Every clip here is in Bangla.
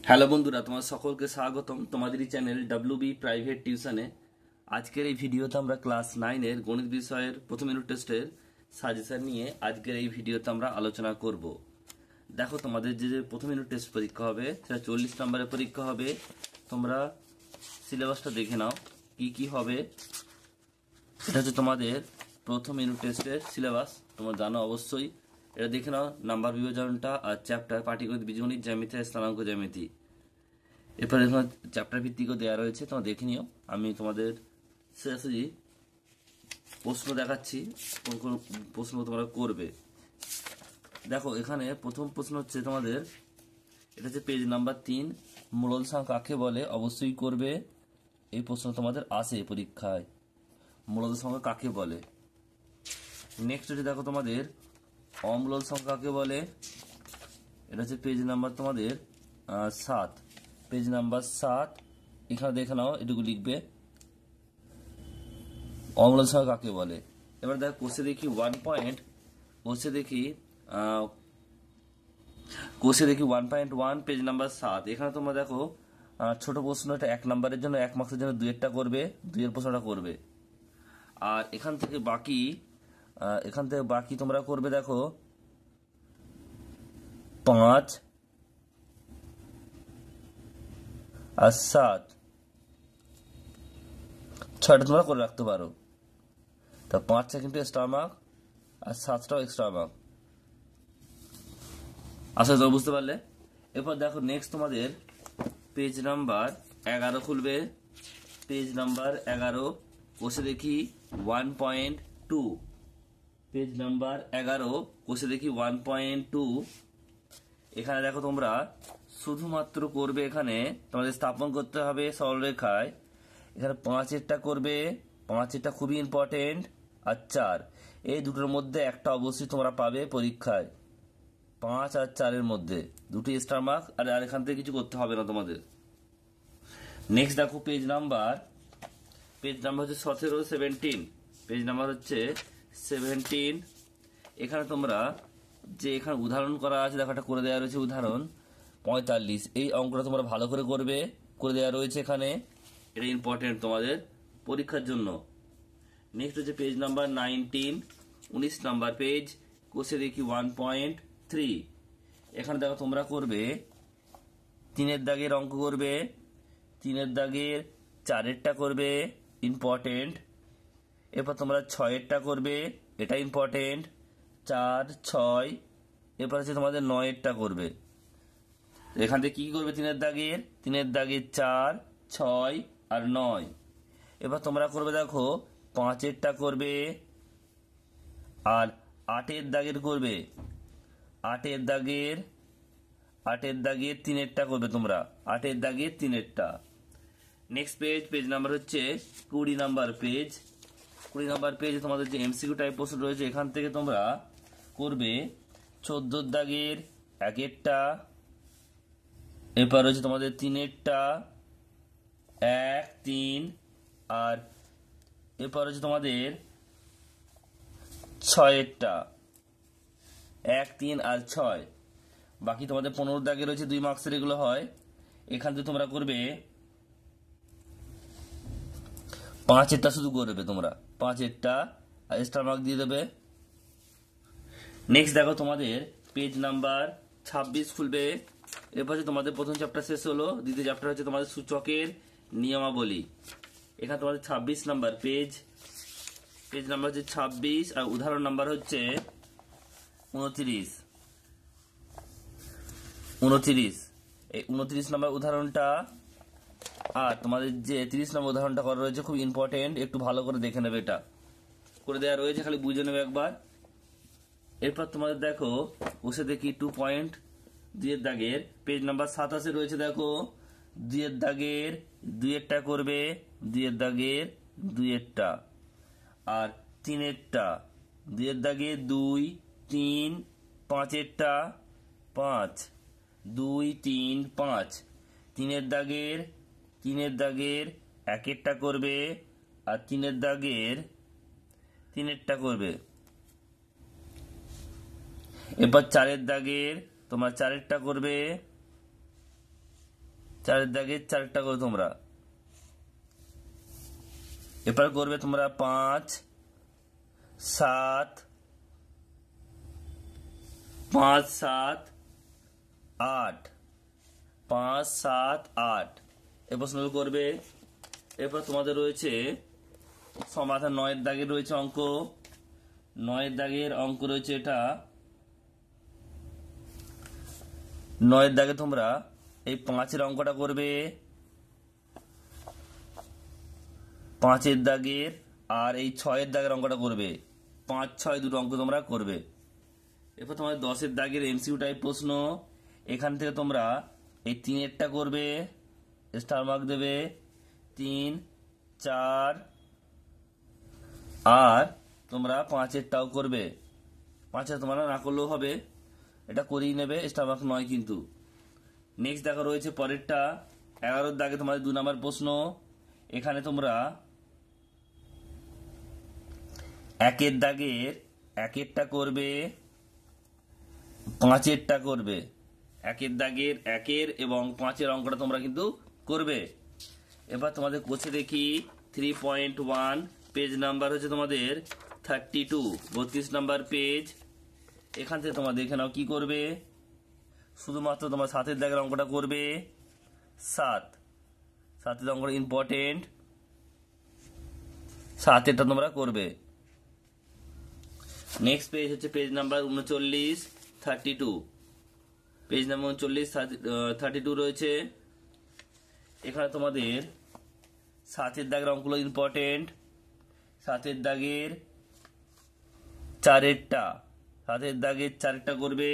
হ্যালো বন্ধুরা, তোমার সকলকে স্বাগতম তোমাদেরই চ্যানেল ডাব্লিউবি প্রাইভেট টিউশনে। আজকের এই ভিডিওতে আমরা ক্লাস 9-এর গণিত বিষয়ের প্রথম ইউনিট টেস্টের সাজেশন নিয়ে আজকের এই ভিডিওতে আমরা আলোচনা করব। দেখো, তোমাদের যে প্রথম ইউনিট টেস্ট পরীক্ষা হবে সেটা 40 নম্বরের পরীক্ষা হবে। তোমরা সিলেবাসটা দেখে নাও কি কি হবে। এটা হচ্ছে তোমাদের প্রথম ইউনিট টেস্টের সিলেবাস, তোমরা জানো অবশ্যই। এটা দেখে নাও, নাম্বার বিভাজনটা আর চ্যাপ্টার পাটিগণিত, বীজগণিত, জ্যামিতি আর স্থানাঙ্ক জ্যামিতি। এরপরে তোমার চ্যাপ্টার ভিত্তিকও দেওয়া রয়েছে, তোমরা দেখে নিও। আমি তোমাদের সরাসরি প্রশ্ন দেখাচ্ছি, কোন কোন প্রশ্ন তোমরা করবে। দেখো, এখানে প্রথম প্রশ্ন হচ্ছে তোমাদের, এটা হচ্ছে পেজ নাম্বার 3, মূলদ সংখ্যা কাকে বলে, অবশ্যই করবে। এই প্রশ্ন তোমাদের আসে পরীক্ষায়, মূলদ সংখ্যা কাকে বলে। নেক্সট হচ্ছে দেখো তোমাদের, অমূলদ সংখ্যা কাকে বলে। এটা হচ্ছে পেজ নাম্বার তোমাদের 7, পেজ নাম্বার 7। এখানে দেখে নাও, এটুকু লিখবে অম্লজ সংখ্যা কাকে বলে। এবার দেখো কোষে দেখি 1 পয়েন্ট, কোষে দেখি 1.1, পেজ নাম্বার 7। এখানে তোমরা দেখো ছোট প্রশ্ন, এটা 1 নম্বরের জন্য 1 মার্কসের জন্য 2-এরটা করবে, 2-এর প্রশ্নটা করবে। আর এখান থেকে বাকি তোমরা করবে দেখো 5 আর 7, 6টা তোমরা করে রাখতে পারো। তা 5টা কিন্তু এক্সট্রা মার্ক আর 7টাও এক্সট্রা মার্ক। আশা করি বুঝতে পারলে। এরপর দেখো নেক্সট তোমাদের পেজ নাম্বার 11 খুলবে, পেজ নাম্বার 11। কোষে দেখি 1.2, পেজ নাম্বার 11, কোষে দেখি 1.2। এখানে দেখো তোমরা শুধুমাত্র করবে, এখানে তোমাদের স্থাপন করতে হবে সরলরেখায়। এখানে 5-এরটা করবে, 5-এরটা খুবই ইম্পর্টেন্ট। আর 4, এই দুটোর মধ্যে একটা অবশ্যই তোমরা পাবে পরীক্ষায়। 5 আর 4-এর মধ্যে দুটি স্টার মার্ক, আর এখান থেকে কিছু করতে হবে না তোমাদের। নেক্সট দেখো পেজ নাম্বার হচ্ছে 17, পেজ নাম্বার হচ্ছে 17। এখানে তোমরা যে এখানে উদাহরণ করা আছে দেখো, একটা করে দেওয়া রয়েছে উদাহরণ 45। এই অঙ্কটা তোমরা ভালো করে করবে, করে দেওয়া রয়েছে এখানে। এটা ইম্পর্টেন্ট তোমাদের পরীক্ষার জন্য। নেক্সট হচ্ছে পেজ নাম্বার 19, 19 নাম্বার পেজ। কোষে দেখি 1.3। এখানে দেখো তোমরা করবে 3-এর দাগের অঙ্ক করবে, 3-এর দাগের 4-এরটা করবে, ইম্পর্টেন্ট। এরপর তোমরা 6-এরটা করবে, এটা ইম্পর্টেন্ট, 4, 6। এরপর হচ্ছে তোমাদের 9-এরটা করবে। এখান থেকে কি করবে, 3-এর দাগের 4, 6 আর 9। এবার তোমরা করবে দেখো 5-এরটা করবে, আর 8-এর দাগের করবে, 8-এর দাগের 3-এরটা করবে তোমরা, 8-এর দাগের 3-এরটা। নেক্সট পেজ নাম্বার হচ্ছে 20 নাম্বার পেজ। 20 নাম্বার পেজে তোমাদের যে এমসিকিউ টাইপ প্রশ্ন রয়েছে, এখান থেকে তোমরা করবে 14-এর দাগের 1-এরটা। এরপর হচ্ছে তোমাদের 3-এরটা 1, 3, আর এরপর হচ্ছে তোমাদের 6-এরটা 1, 3 আর 6। বাকি তোমাদের 15 দাগে রয়েছে 2 মার্কসের, এগুলো হয়। এখান থেকে তোমরা করবে 5-এরটা শুধু করবে তোমরা, 5-এরটা আর এক্সট্রা মার্ক দিয়ে দেবে। নেক্সট দেখো তোমাদের পেজ নাম্বার 26 খুলবে। এরপর হচ্ছে তোমাদের প্রথম চ্যাপ্টার শেষ হলো, দ্বিতীয় চ্যাপ্টার হচ্ছে তোমাদের সূচকের নিয়মাবলী। এখানে তোমাদের 26 নাম্বার পেজ নাম্বার হচ্ছে 26, আর উদাহরণ নাম্বার হচ্ছে 29। এই 29 নাম্বার উদাহরণটা আর তোমাদের যে 30 নম্বর উদাহরণটা করা রয়েছে খুব ইম্পর্টেন্ট, একটু ভালো করে দেখে নেবে। এটা করে দেওয়া রয়েছে, খালি বুঝে নেবে একবার। এরপর তোমাদের দেখো বসে দেখি 2.2-এর দাগের পেজ নাম্বার 27 রয়েছে। দেখো 2-এর দাগের 2-এরটা করবে, 2-এর দাগের 2-এরটা, আর 3-এরটা 2-এর দাগের 2, 3, 5-এরটা 5, 2, 3, 5। 3-এর দাগের 1-এরটা করবে, আর 3-এর দাগের 3-এরটা করবে। এরপর 4-এর দাগের তোমার 4-এরটা করবে, 4 দাগে 4টা করে তোমরা। এরপর করবে তোমরা 5 7 5 7 8 5 7 8 এই প্রশ্নগুলো করবে। এরপর তোমাদের রয়েছে সমাধান 9 এর দাগের রয়েছে অঙ্ক। 9 এর দাগের অঙ্ক রয়েছে এটা। 9 এর দাগে তোমরা এই 5 এর অঙ্কটা করবে, 5 এর দাগের, আর এই 6 এর দাগের অঙ্কটা করবে। 5 6 দুটো অঙ্ক তোমরা করবে। এরপর তোমাদের 10 এর দাগের এমসিকিউ টাইপ প্রশ্ন। এখান থেকে তোমরা এই 3 এরটা করবে, স্টার মার্ক দেবে, 3 4, আর তোমরা 5 এরটাও করবে। 5 এর তোমরা না করলেও হবে, এটা করেই নেবে, স্টার মার্ক নয় কিন্তু। নেক্সট দেখা রয়েছে পরেরটা 11 দাগে তোমাদের 2 নম্বর প্রশ্ন। এখানে তোমরা 1 এর দাগের 1 এরটা করবে, 5 এরটা করবে। 1 এর দাগের 1 এর এবং 5 এর অঙ্কটা তোমরা কিন্তু করবে। এবার তোমাদের কোষে দেখি 3.1 পেজ নাম্বার হচ্ছে তোমাদের 32, 32 নাম্বার পেজ। এখান থেকে তোমরা দেখে নাও কি করবে। শুধুমাত্র তোমার 7 এর দাগের অঙ্কটা করবে। 7 এর অঙ্কটা ইম্পর্টেন্ট, 7 এরটা তোমরা করবে। নেক্সট পেজ হচ্ছে পেজ নাম্বার 39, 32, পেজ নাম্বার 39 32 রয়েছে। এখানে তোমাদের 7 এর দাগের অঙ্কগুলো ইম্পর্টেন্ট। 7 এর দাগের 4 এরটা, 7 এর দাগের 4 এরটা করবে।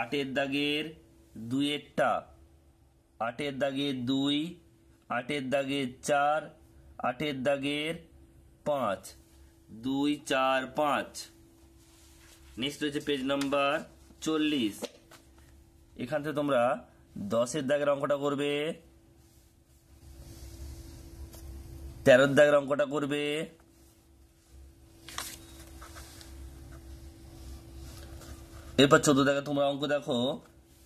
8 এর দাগের 2 এরটা, 8 এর দাগের 2, 8 এর দাগের 4, 8 এর দাগের 5, 2 4 5। নেক্সট রয়েছে পেজ নাম্বার 40। এখান থেকে তোমরা 10 এর দাগের অঙ্কটা করবে, 13 এর দাগের অঙ্কটা করবে। এরপর 14 দাগে তোমরা অঙ্ক দেখো,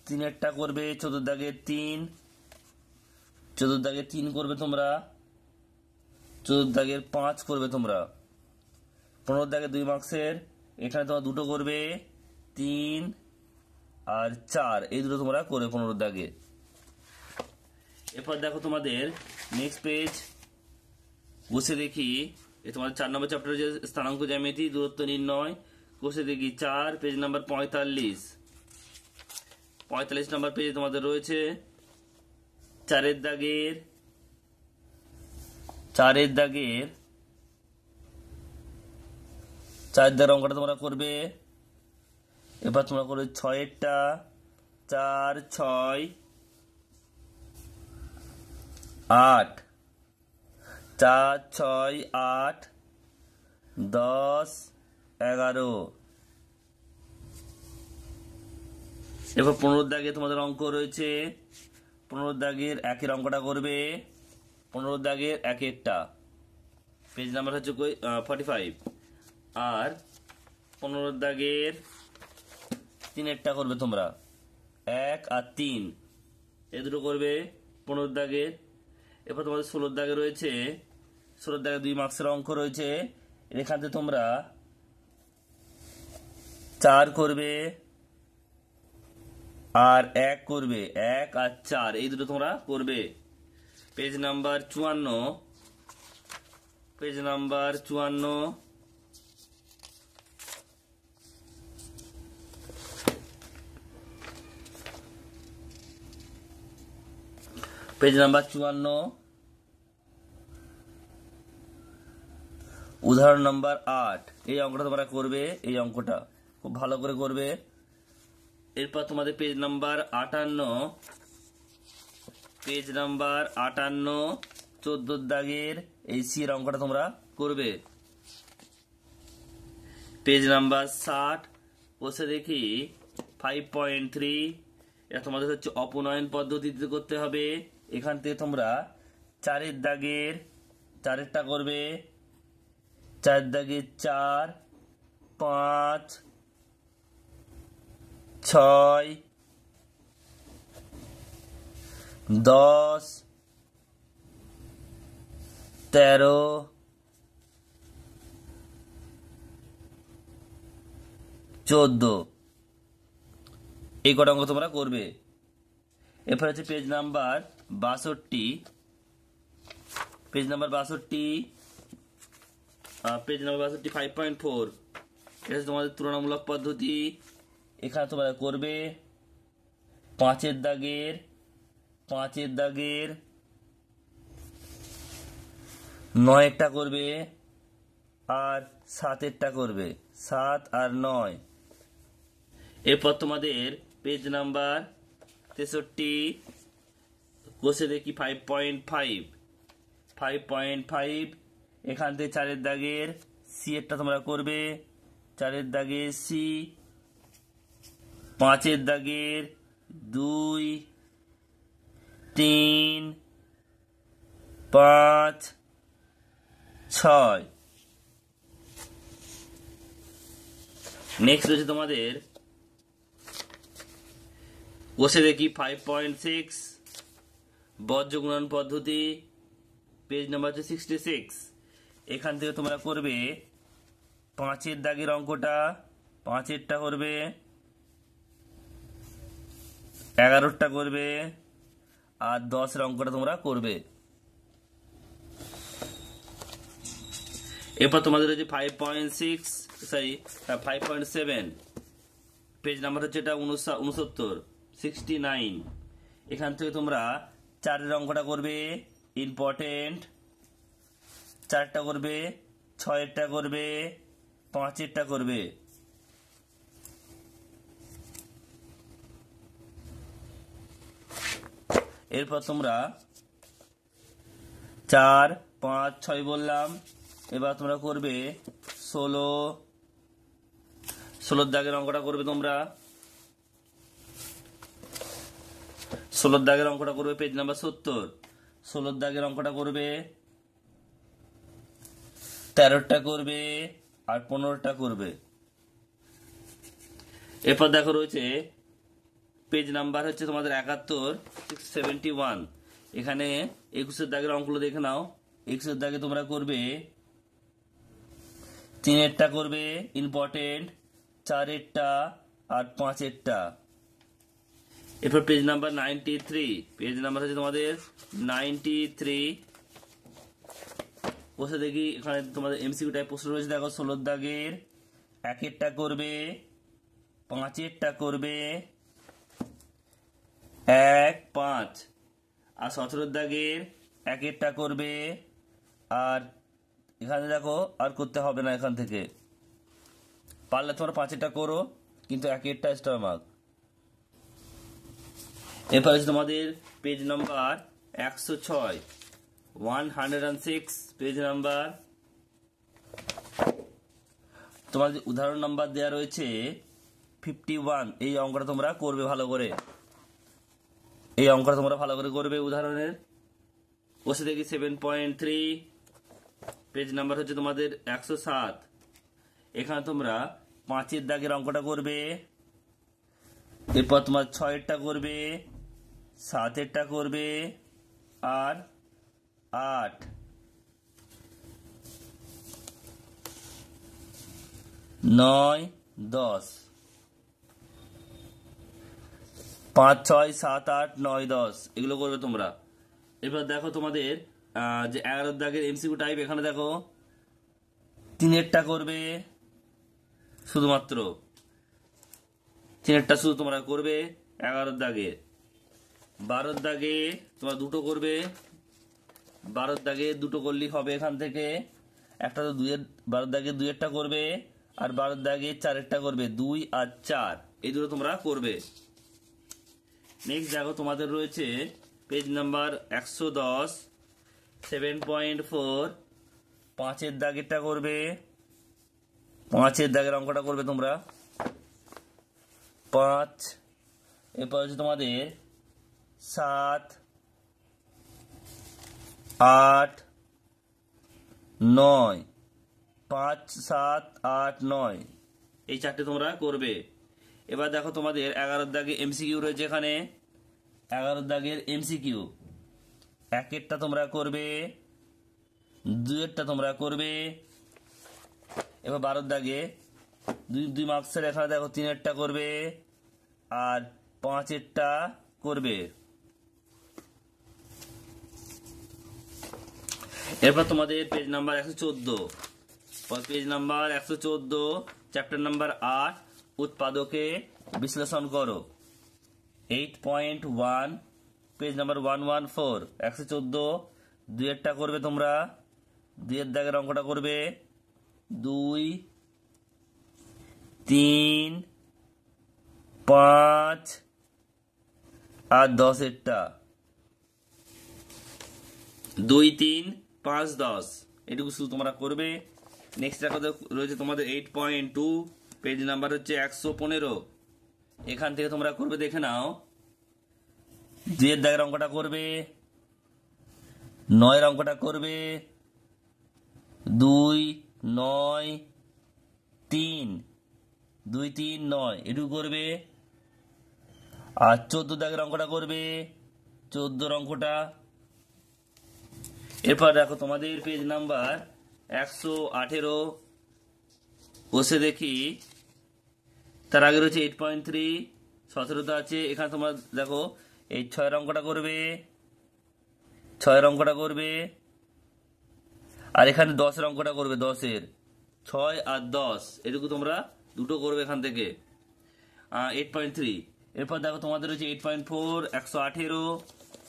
3 এরটা করবে, 14 দাগে 3, 14 দাগে 3 করবে তোমরা, 14 দাগের 5 করবে তোমরা। 15 দাগে 2 মার্কসের, এখানে তোমরা দুটো করবে, 3 আর 4, এই দুটো তোমরা করবে 15 দাগে। এরপর দেখো তোমাদের নেক্সট পেজ বসে দেখি, তোমাদের 4 নম্বর চ্যাপ্টার যে স্থানাঙ্ক জ্যামিতি দূরত্ব নির্ণয়। বসে দেখি 4, পেজ নাম্বার 45, 45 নম্বর পেজে তোমাদের রয়েছে 4 এর দাগের 4 দাগের অঙ্কটা তোমরা করবে। এবার তোমরা করবে 6 এরটা, 4 6 8, 4 6 8 10 11। এবার 15 দাগে তোমাদের অঙ্ক রয়েছে, 15 দাগের 1 এর অঙ্কটা করবে। 15 দাগের 1 এরটা, পেজ নাম্বার হচ্ছে 45, আর 15 দাগের 3 এরটা করবে তোমরা, 1 আর 3, এই দুটো করবে 15 দাগের। এরপর তোমাদের 16 দাগে রয়েছে, 16 দাগে 2 মার্কসের অঙ্ক রয়েছে। এখান থেকে তোমরা 4 করবে আর 1 করবে, 1 আর 4, এই দুটো তোমরা করবে। Page number 54, page number 54, page number 54, উদাহরণ নাম্বার 8, এই অঙ্কটা তোমরা করবে। এই অঙ্কটা খুব ভালো করে করবে। এরপর তোমাদের পেজ নাম্বার 58, পেজ নাম্বার 58, 14 দাগের এই সি এর অঙ্কটা তোমরা করবে। পেজ নাম্বার 60 বসে দেখি 5.3, এটা তোমাদের হচ্ছে অপনয়ন পদ্ধতিতে করতে হবে। এখান থেকে তোমরা 4 এর দাগের 4 এরটা করবে, 4 দাগের 4 5 6 10, 13, 14 এই কটা অঙ্ক তোমরা করবে। এরপর হচ্ছে পেজ নাম্বার 62, পেজ নাম্বার 5.4, এটা হচ্ছে তোমাদের তুলনামূলক পদ্ধতি। এখানে তোমরা করবে 5-এর দাগের 9-এরটা করবে আর 7-এরটা করবে, 7 আর 9। এরপর তোমাদের পেজ নাম্বার 63 বসে দেখি 5.5, এখান থেকে 4-এর দাগের সি এরটা তোমরা করবে, 4-এর দাগের সি, 5-এর দাগের 2, 3, 5, 6। নেক্সট হচ্ছে তোমাদের বসে দেখি 5.6 বজ্র গুণন পদ্ধতি, পেজ নাম্বার হচ্ছে 66। এখান থেকে তোমরা করবে 5-এর দাগের অঙ্কটা, 5-এরটা করবে, 11টা করবে আর 10-এর অঙ্কটা তোমরা করবে। এরপর তোমাদের হচ্ছে 5.7, পেজ নাম্বার হচ্ছে এটা 69। এখান থেকে তোমরা 4-এর অঙ্কটা করবে, ইম্পর্টেন্ট, 4টা করবে, 6-এরটা করবে, 5-এরটা করবে। এরপর তোমরা 4, 5, 6 বললাম। এবার তোমরা করবে 16 দাগের অঙ্কটা করবে তোমরা, 16 দাগের অঙ্কটা করবে, পেজ নাম্বার 70। 16 দাগের অঙ্কটা করবে, 13টা করবে আর 15টা করবে। এরপর দেখো রয়েছে পেজ নাম্বার হচ্ছে তোমাদের 71, এখানে 21-এর দাগের অঙ্কগুলো দেখে নাও। 21-এর দাগে তোমরা করবে 3-এরটা করবে, ইম্পর্টেন্ট, 4-এরটা আর 5-এরটা। এরপর পেজ নাম্বার 93, পেজ নাম্বার হচ্ছে তোমাদের 93। বসে দেখি এখানে তোমাদের এমসিকিউ টাইপ প্রশ্ন রয়েছে। দেখো 16 দাগের 1-এরটা করবে, 5-এরটা করবে, 1, 5 আর 17 দাগের 1-এরটা করবে। আর এখানে দেখো আর করতে হবে না, এখান থেকে পারলে তোমরা 5-এরটা করো, কিন্তু 1-এরটা স্টার মার্ক। এরপর হচ্ছে তোমাদের পেজ নাম্বার 106, পেজ নাম্বার। তোমাদের উদাহরণ নাম্বার দেওয়া রয়েছে 51। এই অঙ্কটা তোমরা করবে ভালো করে, করবে উদাহরণের। বসে দেখি 7.3, পেজ নাম্বার হচ্ছে তোমাদের 107। এখানে তোমরা 5-এর দাগের অঙ্কটা করবে, এরপর তোমার 6-এরটা করবে, 7-এরটা করবে আর 8। 9, 10, 5, 6, 7, 8, 9, 10 এগুলো করবে তোমরা। এবার দেখো তোমাদের যে 11 দাগের এমসিকিউ টাইপ, এখানে দেখো 3-এরটা করবে, শুধুমাত্র 3-এরটা শুধু তোমরা করবে 11 দাগে। 12 দাগে তোমরা 2টো করবে, 12 দাগে 2টো করলেই হবে। এখান থেকে একটা তো 12 দাগে 2-এরটা করবে আর 12 দাগে 4-এরটা করবে, 2 আর 4 এই দুটো তোমরা করবে। নেক্সট দেখো তোমাদের রয়েছে পেজ নাম্বার 110, 7.4, 5-এর দাগেরটা করবে, 5-এর দাগের অঙ্কটা করবে তোমরা, 5। এরপর হচ্ছে তোমাদের 7, 8, 9, 5, 7, 8, 9 এই 4টে তোমরা করবে। এবার দেখো তোমাদের 11 দাগে এমসিকিউ রয়েছে এখানে 11 দাগের এমসিকিউ। 1-এরটা তোমরা করবে, 2-এরটা তোমরা করবে। এবার 12 দাগে 2 মার্কসের এখানে দেখো 3-এরটা করবে আর 5-এরটা করবে। এরপর তোমাদের page number 114, page number 114 chapter number 8 উৎপাদকে বিশ্লেষণ করো। 8.1 পেজ নাম্বার 114 114। 2-এরটা করবে তোমরা, 2-এর দাগের অঙ্কটা করবে 2, 3, 5 আর 10-এরটা 2, 3, 5, 10 এটুকু শুধু তোমরা করবে। নেক্সট দেখো রয়েছে তোমাদের 8.2 পেজ নাম্বার হচ্ছে 115। এখান থেকে তোমরা করবে, দেখে নাও। 2-এর দাগের অঙ্কটা করবে, 9-এর অঙ্কটা করবে 2, 9, 3, 2, 3, 9 এটুকু করবে। আর 14 দাগের অঙ্কটা করবে, 14-র অঙ্কটা। এরপর দেখো তোমাদের পেজ নাম্বার 118 বসে দেখি, তার আগে রয়েছে 8.3 17টা আছে। এখানে তোমরা দেখো এই 6-এর অঙ্কটা করবে, 6-এর অঙ্কটা করবে আর এখানে 10-এর অঙ্কটা করবে। 10-এর 6 আর 10 এটুকু তোমরা দুটো করবে এখান থেকে। 8.3 এরপর দেখো তোমাদের রয়েছে 8.4 118।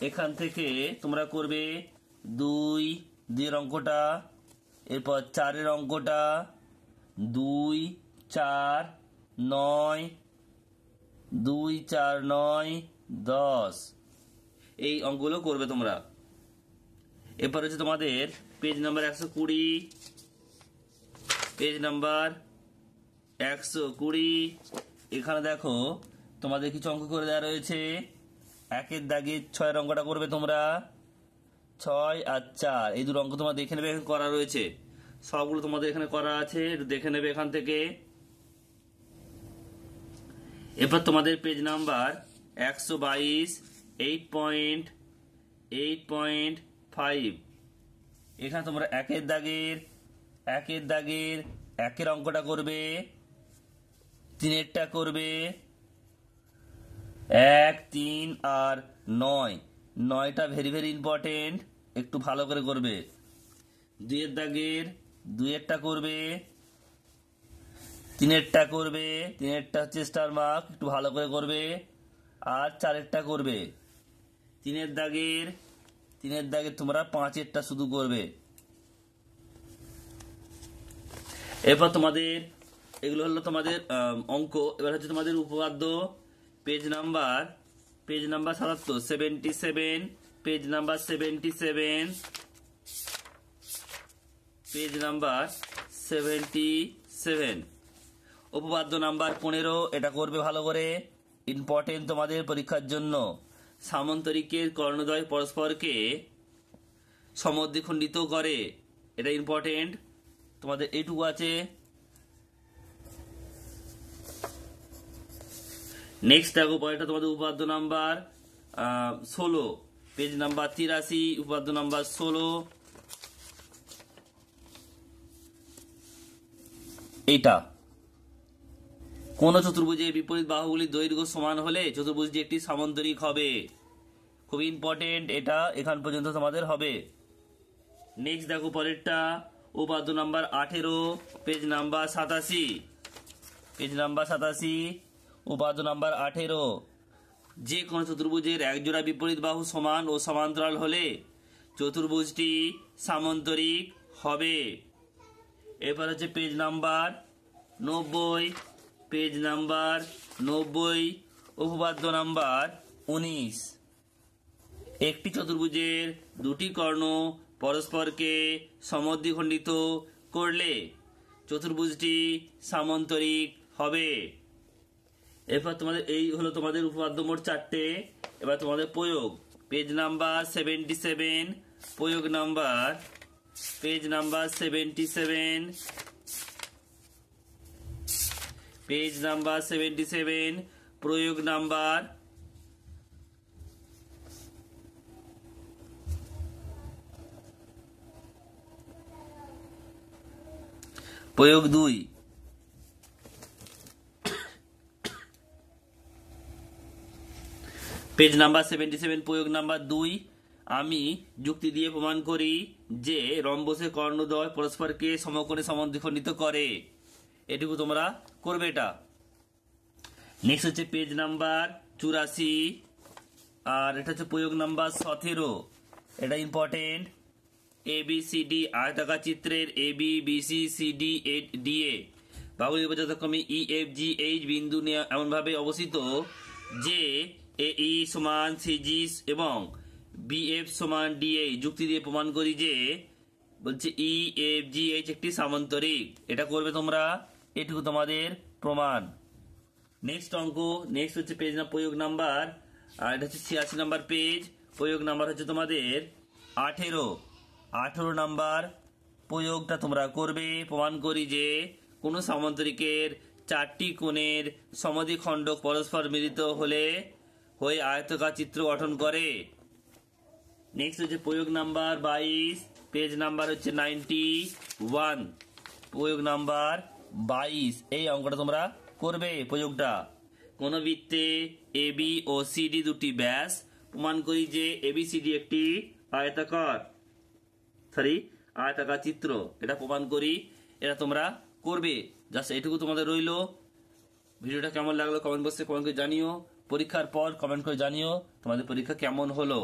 এখান থেকে তোমরা করবে 2-এর অঙ্কটা, এরপর 4-এর অঙ্কটা 2, 4, 9, 2, 4, 9, 10 এই অঙ্কগুলো করবে তোমরা। এরপর হচ্ছে তোমাদের পেজ নাম্বার 120, পেজ নাম্বার 120। এখানে দেখো তোমাদের কিছু অঙ্ক করে দেওয়া রয়েছে। 1-এর দাগে 6-এর অঙ্কটা করবে তোমরা, 6 আর 4 এই দুটো অঙ্ক তোমরা দেখে নেবে, এখানে করা রয়েছে সবগুলো তোমাদের এখানে করা আছে, একটু দেখে নেবে এখান থেকে। এরপর তোমাদের পেজ নাম্বার 122 8.5 এখানে তোমরা 1-এর দাগের 1-এর অঙ্কটা করবে, 3-এরটা করবে 1, 3 আর 9টা ভেরি ভেরি ইম্পর্টেন্ট, একটু ভালো করে করবে। 2-এর দাগের 2-এরটা করবে, 3-এরটা করবে, 3-এরটা হচ্ছে স্টার মার্ক, একটু ভালো করে করবে। আর 4-এরটা করবে। 3-এর দাগের তোমরা 5-এরটা শুধু করবে। এরপর তোমাদের এগুলো হলো তোমাদের অঙ্ক। এবার হচ্ছে তোমাদের উপপাদ্য। পেজ নাম্বার 77 পেজ নাম্বার 77 উপপাদ্য নাম্বার 15 এটা করবে ভালো করে, ইম্পর্টেন্ট তোমাদের পরীক্ষার জন্য। সামন্তরিকের কর্ণদ্বয় পরস্পরকে সমদ্বিখণ্ডিত করে, এটা ইম্পর্টেন্ট তোমাদের, এইটুকু আছে। নেক্সট দেখো পরেরটা তোমাদের উপপাদ্য নাম্বার 16 পেজ নাম্বার 83 উপপাদ্য নাম্বার 16। এইটা কোন চতুর্ভুজের বিপরীত বাহুগুলির দৈর্ঘ্য সমান হলে চতুর্ভুজটি একটি সামান্তরিক হবে। খুবই ইম্পর্টেন্ট এটা, এখান পর্যন্ত তোমাদের হবে। নেক্সট দেখো পরেরটা উপপাদ্য নাম্বার 18 পেজ নাম্বার 87 উপপাদ্য নাম্বার 18। যে কোনো চতুর্ভুজের একজোড়া বিপরীত বাহু সমান ও সমান্তরাল হলে চতুর্ভুজটি সামান্তরিক হবে। এরপর হচ্ছে পেজ নাম্বার 90 উপপাদ্য নাম্বার 19। একটি চতুর্ভুজের দুটি কর্ণ পরস্পরকে সমদ্বিখণ্ডিত করলে চতুর্ভুজটি সামান্তরিক হবে। এরপর তোমাদের এই হলো তোমাদের উপপাদ্য মোট 4টে। এবার তোমাদের প্রয়োগ পেজ নাম্বার 77 প্রয়োগ নাম্বার পেজ নাম্বার 77 প্রয়োগ নাম্বার প্রয়োগ 2। পেজ নাম্বার 77 প্রয়োগ নাম্বার 2। আমি যুক্তি দিয়ে প্রমাণ করি যে রম্বসের কর্ণদ্বয় পরস্পরকে সমকোণে সমদ্বিখণ্ডিত করে। এটুকু তোমরা করবে এটা। নেক্সট হচ্ছে পেজ নাম্বার 84, আর এটা হচ্ছে প্রয়োগ নাম্বার 17। এটা ইম্পর্টেন্ট। ABCD আয়তাকার চিত্রের AB BC CD DA বাহুর যথাক্রমে EFGH বিন্দু নিয়ে এমনভাবে অবস্থিত যে AE সমান CG এবং BF সমান DA। যুক্তি দিয়ে প্রমাণ করি যে বলছে EFGH একটি সামান্তরিক। এটা করবে তোমরা, এটুকু তোমাদের প্রমাণ। নেক্সট অঙ্ক, নেক্সট হচ্ছে পেজ না প্রয়োগ নাম্বার, আর এটা হচ্ছে 86 নাম্বার পেজ। প্রয়োগ নাম্বার হচ্ছে তোমাদের 18 নাম্বার প্রয়োগটা তোমরা করবে। প্রমাণ করি যে কোনো সামান্তরিকের 4টি কোণের সমদ্বিখণ্ডক পরস্পর মিলিত হয়ে আয়তাকার চিত্র গঠন করে। নেক্সট হচ্ছে প্রয়োগ নাম্বার 22, পেজ নাম্বার হচ্ছে 91। প্রয়োগ নাম্বার 22, এই অঙ্কটা তোমরা করবে। প্রয়োগটা, কোন বৃত্তে AB ও CD দুটি ব্যাস, প্রমাণ করি যে ABCD একটি আয়তাকার চিত্র। এটা প্রমাণ করি, এটা তোমরা করবে। জাস্ট এটুকু তোমাদের রইলো। ভিডিওটা কেমন লাগলো কমেন্ট বক্সে কমেন্ট করে জানিও। পরীক্ষার পর কমেন্ট করে জানিও তোমাদের পরীক্ষা কেমন হলো।